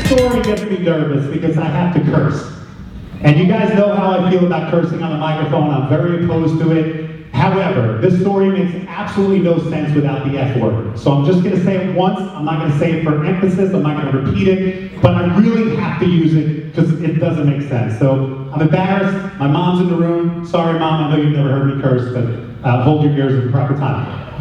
next story gets me nervous because I have to curse. And you guys know how I feel about cursing on the microphone. I'm very opposed to it. However, this story makes absolutely no sense without the F word. So I'm just going to say it once. I'm not going to say it for emphasis. I'm not going to repeat it. But I really have to use it because it doesn't make sense. So I'm embarrassed. My mom's in the room. Sorry, Mom. I know you've never heard me curse, but hold your ears at the proper time.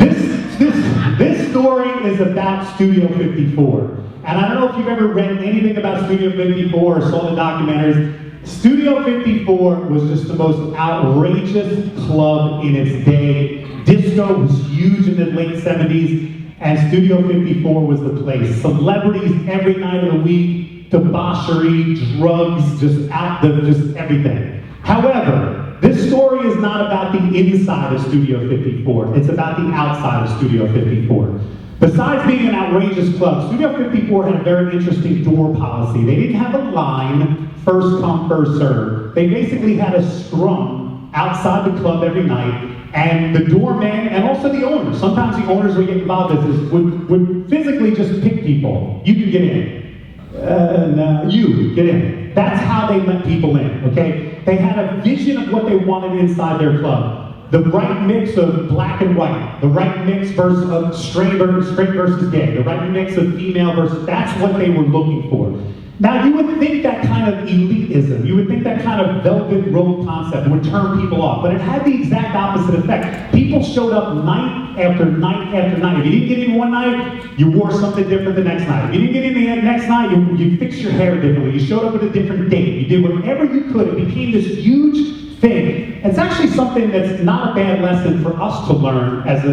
This story is about Studio 54. And I don't know if you've ever read anything about Studio 54 or saw the documentaries. Studio 54 was just the most outrageous club in its day. Disco was huge in the late 70s, and Studio 54 was the place. Celebrities every night of the week, debauchery, drugs, just everything. However, this story is not about the inside of Studio 54. It's about the outside of Studio 54. Besides being an outrageous club, Studio 54 had a very interesting door policy. They didn't have a line, first come, first serve. They basically had a scrum outside the club every night, and the doorman, and also the owners, sometimes the owners would get involved in this, would physically just pick people. You can get in. No, you get in. That's how they let people in, okay? They had a vision of what they wanted inside their club. The right mix of black and white, the right mix of straight versus gay, the right mix of female versus, that's what they were looking for. Now you would think that kind of elitism, you would think that kind of velvet rope concept would turn people off, but it had the exact opposite effect. People showed up night after night after night. If you didn't get in one night, you wore something different the next night. If you didn't get in the next night, you fixed your hair differently. You showed up with a different date. You did whatever you could. It became this huge thing. It's actually something that's not a bad lesson for us to learn as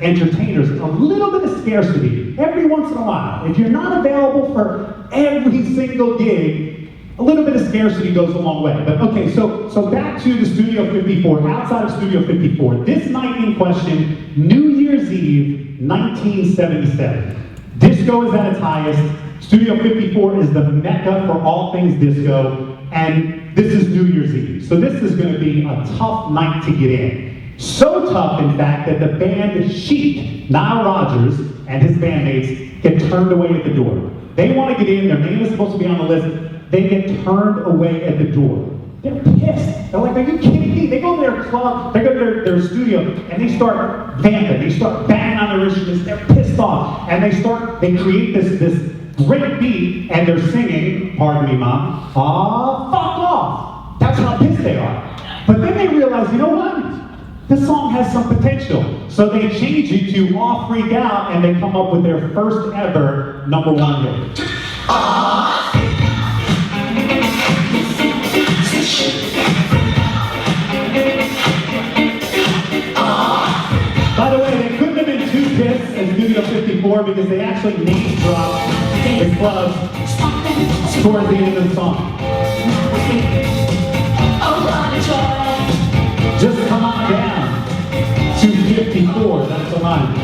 entertainers. A little bit of scarcity every once in a while. If you're not available for every single gig, a little bit of scarcity goes a long way. But okay, so back to the Studio 54, outside of Studio 54. This night in question, New Year's Eve, 1977. Disco is at its highest. Studio 54 is the mecca for all things disco, and this is New Year's Eve. So this is going to be a tough night to get in. So tough, in fact, that the band Chic, Nile Rodgers, and his bandmates get turned away at the door. They want to get in, their name is supposed to be on the list, they get turned away at the door. They're pissed. They're like, are you kidding me? They go to their club, they go to their studio, and they start vamping, they start banging on their instruments, they're pissed off, and they create this great beat, and they're singing, pardon me, Mom, fuck off. That's how pissed they are. But then they realize, you know what? This song has some potential. So they change it to Aw Freak Out, and they come up with their first ever #1 hit. By the way, they couldn't have been too pissed as Studio 54 because they actually name dropped the club towards the end of the song. Just come on down to 54, that's the line.